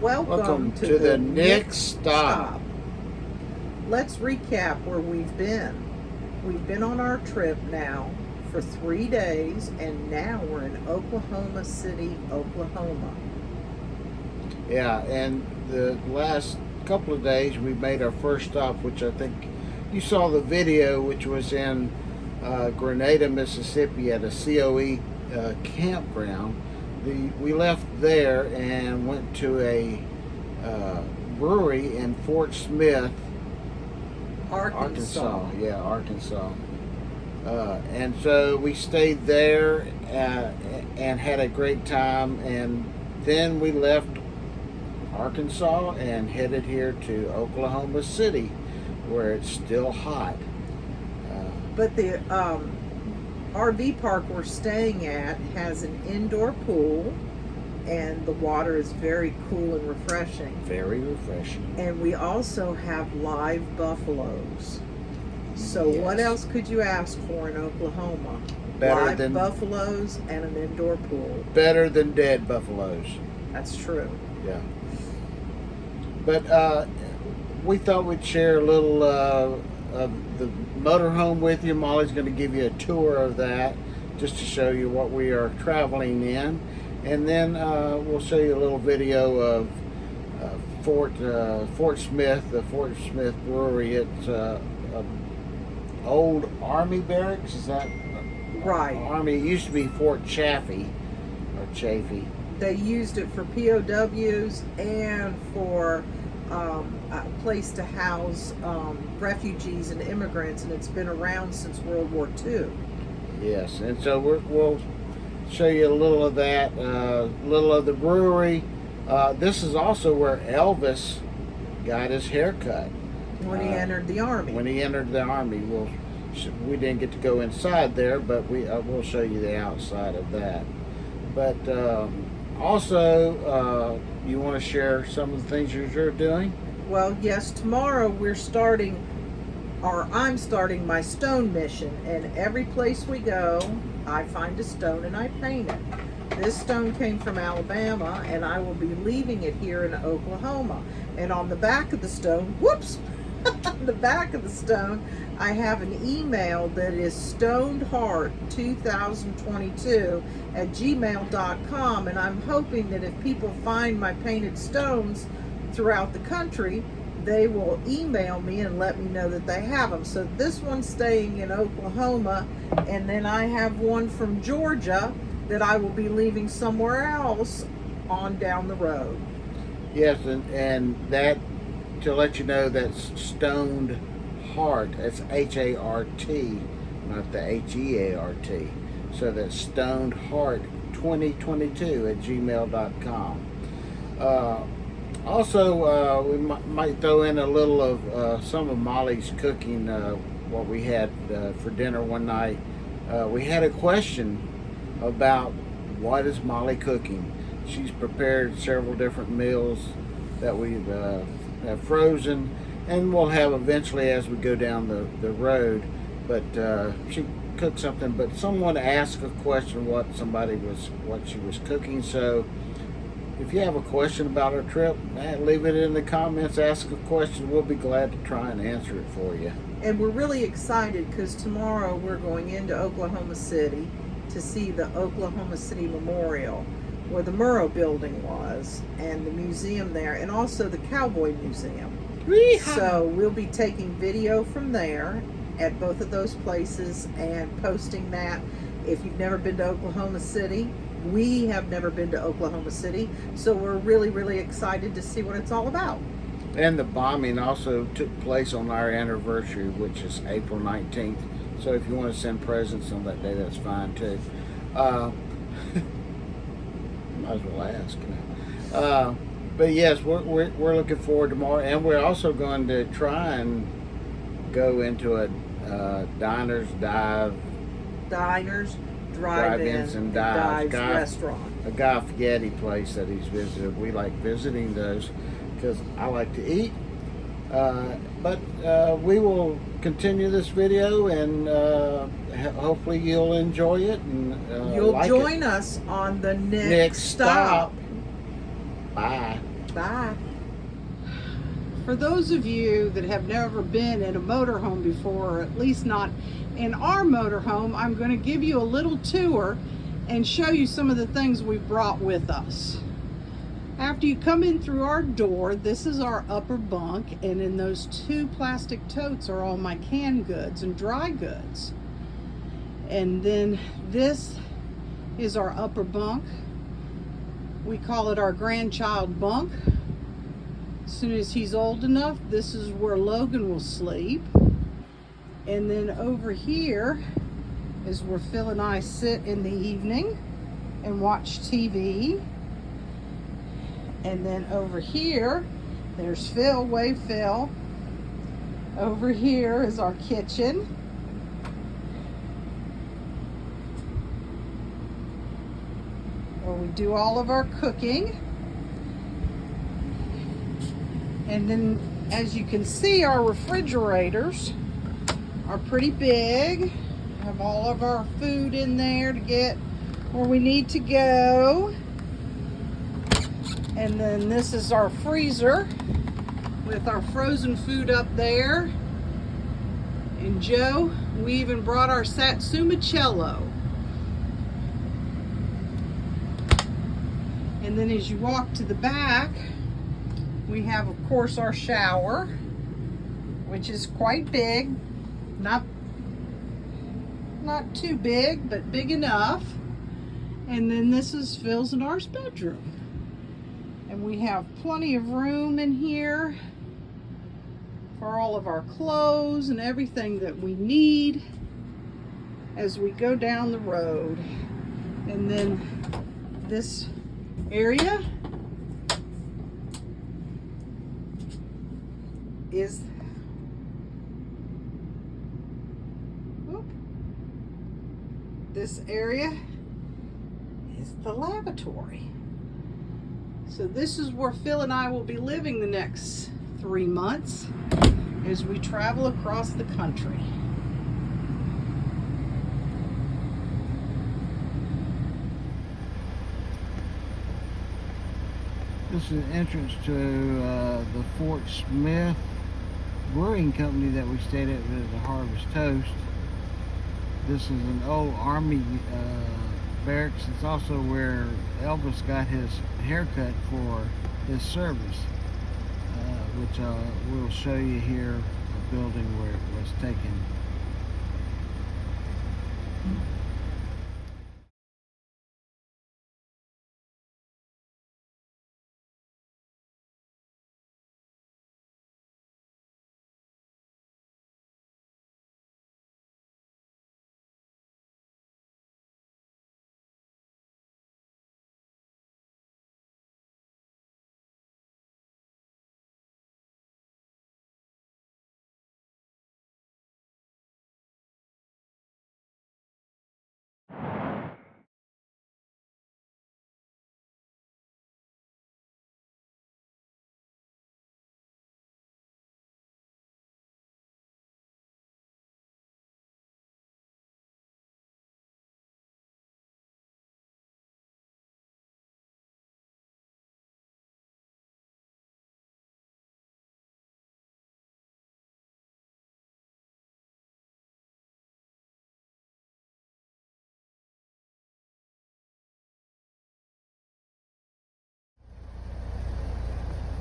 Welcome to the next stop. Let's recap where we've been. We've been on our trip now for 3 days, and now we're in Oklahoma City, Oklahoma. Yeah, and the last couple of days we made our first stop, which I think you saw the video, which was in Grenada, Mississippi at a COE campground. We left there and went to a brewery in Fort Smith, Arkansas. Yeah, Arkansas. And so we stayed there and had a great time. And then we left Arkansas and headed here to Oklahoma City, where it's still hot. But the RV park we're staying at has an indoor pool, and the water is very cool and refreshing. Very refreshing. And we also have live buffaloes. So Yes. what else could you ask for in Oklahoma? Better live than buffaloes and an indoor pool. better than dead buffaloes. That's true. Yeah. But we thought we'd share a little of the motorhome with you. Molly's going to give you a tour of that, just to show you what we are traveling in, and then we'll show you a little video of Fort Smith, the Fort Smith Brewery. It's old Army barracks. Is that Right. Army? It used to be Fort Chaffee or Chaffee. They used it for POWs and for a place to house refugees and immigrants, and it's been around since World War II. Yes, and so we'll show you a little of that, a little of the brewery. This is also where Elvis got his haircut. When he entered the Army. When he entered the Army. We didn't get to go inside there, but we'll show you the outside of that. But also, you want to share some of the things you're doing? Well, yes, tomorrow I'm starting my stone mission, and every place we go, I find a stone and I paint it. This stone came from Alabama, and I will be leaving it here in Oklahoma. And on the back of the stone, on the back of the stone, I have an email that is stonedheart2022@gmail.com, and I'm hoping that if people find my painted stones throughout the country, they will email me and let me know that they have them. So this one's staying in Oklahoma, and then I have one from Georgia that I will be leaving somewhere else on down the road. Yes, and that, to let you know, that's Stoned Heart. That's H-A-R-T, not the H-E-A-R-T. So that's Stoned Heart 2022@gmail.com. Also, we might throw in a little of some of Molly's cooking, what we had for dinner one night. We had a question about what is Molly cooking. She's prepared several different meals that we've have frozen, and we'll have eventually as we go down the road. But she cooked something. But someone asked a question what she was cooking. So if you have a question about our trip, leave it in the comments. Ask a question. We'll be glad to try and answer it for you. And we're really excited because tomorrow we're going into Oklahoma City to see the Oklahoma City Memorial, where the Murrah building was, and the museum there, and also the Cowboy Museum. Yeehaw! So we'll be taking video from there at both of those places and posting that. If you've never been to Oklahoma City, we have never been to Oklahoma City, so we're really, really excited to see what it's all about. And the bombing also took place on our anniversary, which is April 19th. So if you want to send presents on that day, that's fine too. Might as well ask. But yes, we're looking forward to more, and we're also going to try and go into a diners, drive-ins and dives restaurant. A Guy Fieri place that he's visited. We like visiting those because I like to eat. But we will continue this video, and hopefully you'll enjoy it, and You'll like join it. us on the next Next stop. stop. Bye. Bye. For those of you that have never been in a motorhome before, or at least not in our motorhome, I'm going to give you a little tour and show you some of the things we've brought with us. After you come in through our door, this is our upper bunk, and in those 2 plastic totes are all my canned goods and dry goods. And then this is our upper bunk. We call it our grandchild bunk. As soon as he's old enough, this is where Logan will sleep. And then over here is where Phil and I sit in the evening and watch TV. And then over here, there's Phil, wave Phil. Over here is our kitchen. Where we do all of our cooking. And then, as you can see, our refrigerators are pretty big. Have all of our food in there to get where we need to go. And then this is our freezer with our frozen food up there. And Joe, we even brought our Satsuma cello. And then as you walk to the back, we have, of course, our shower, which is quite big. Not too big, but big enough. And then this is Phil's and ours bedroom. And we have plenty of room in here for all of our clothes and everything that we need as we go down the road. And then this area is the lavatory. So this is where Phil and I will be living the next 3 months as we travel across the country. This is an entrance to the Fort Smith Brewing Company that we stayed at the Harvest Toast. This is an old Army barracks. It's also where Elvis got his haircut for his service, which we'll show you here, the building where it was taken.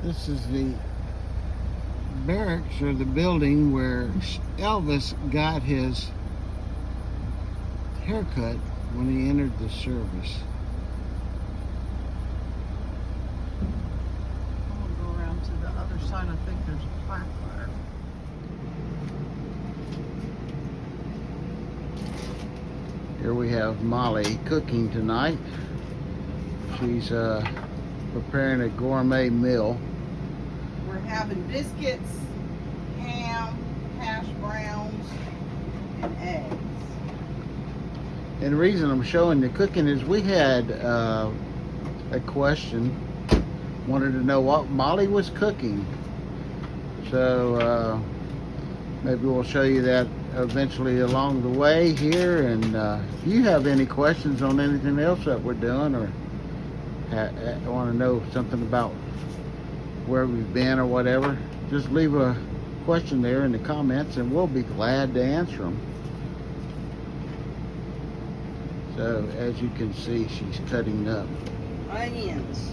This is the barracks, or the building where Elvis got his haircut when he entered the service. I'll go around to the other side. I think there's a plaque there. Here we have Molly cooking tonight. She's preparing a gourmet meal. We're having biscuits, ham, hash browns, and eggs. And the reason I'm showing the cooking is we had a question, wanted to know what Molly was cooking. So maybe we'll show you that eventually along the way here. And if you have any questions on anything else that we're doing, or want to know something about where we've been or whatever, just leave a question there in the comments and we'll be glad to answer them. So as you can see, she's cutting up Onions.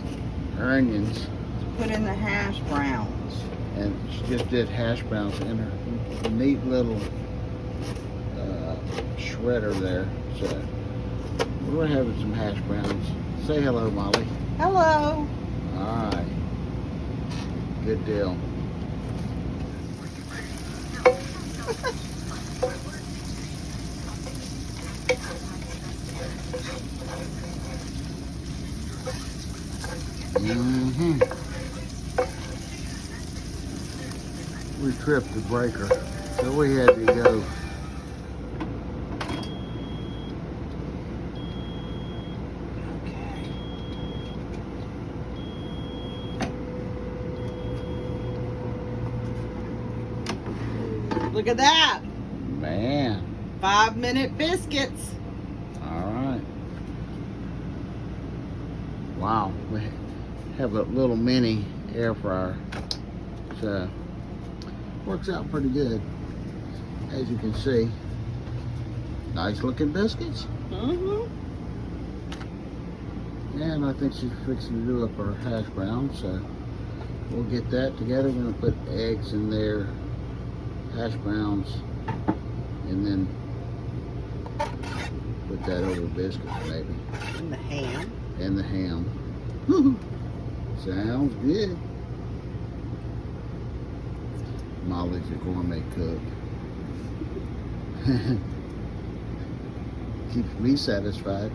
her onions, Put in the hash browns. and she just did hash browns in her neat little shredder there. So we're having some hash browns. Say hello, Molly. Hello. All right, good deal. We tripped the breaker, so we had to go. Look at that. Man, 5-minute biscuits. all right. Wow, we have a little mini air fryer, so works out pretty good. As you can see, nice looking biscuits. Mm-hmm. And I think she's fixing to do up our hash browns, so we'll get that together. We're gonna put eggs in there, hash browns, and then put that over biscuits maybe, And the ham. and the ham. Sounds good. Molly's a gourmet cook. Keeps me satisfied.